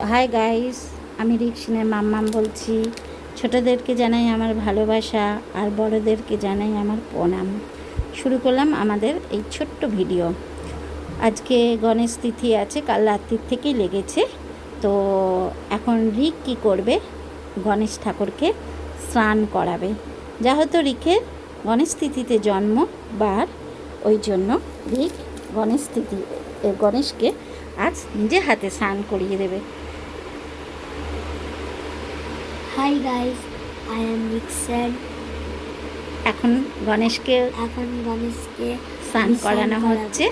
Hi guys, আমি রিক্সিনের মাম্মাম বলছি। ছোটদেরকে জানাই আমার ভালোবাসা আর বড়দেরকে জানাই আমার প্রণাম। শুরু করলাম আমাদের এই ছোট্ট ভিডিও। আজকে গণেশ তিথি আছে, কাল রাত্রির থেকেই লেগেছে। তো এখন রিক কী করবে, গণেশ ঠাকুরকে স্নান করাবে। যেহেতু রিকের গণেশ তিথিতে জন্মবার, ওই জন্য রিক গণেশকে আজ নিজে হাতে স্নান করিয়ে দেবে। Hi guys, I am Riksan. এখন গণেশকে স্নান করানো হচ্ছে।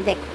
দেখো,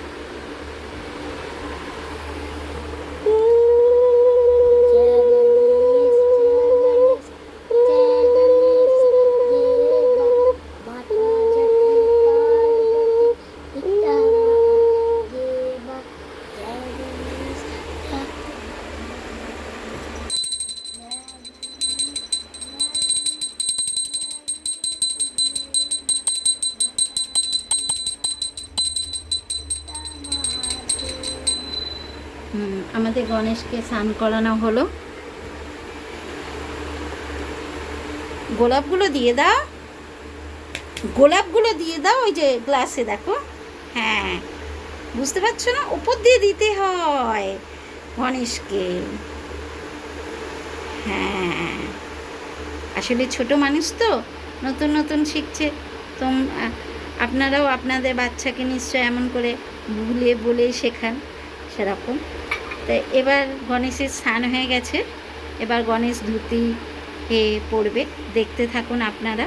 আমাদের গণেশকে স্নান করানো হলো। গোলাপগুলো দিয়ে দাও, ওই যে গ্লাসে দেখো। হ্যাঁ, বুঝতে পারছো না? উপর দিয়ে দিতে হয় গণেশকে। হ্যাঁ, আসলে ছোট মানুষ তো, নতুন নতুন শিখছে। তো আপনারাও আপনাদের বাচ্চাকে নিশ্চয় এমন করে বলে শেখান, সেরকম। তো এবার গণেশের স্নান হয়ে গেছে, এবার গণেশ ধুতি পড়বে। দেখতে থাকুন আপনারা।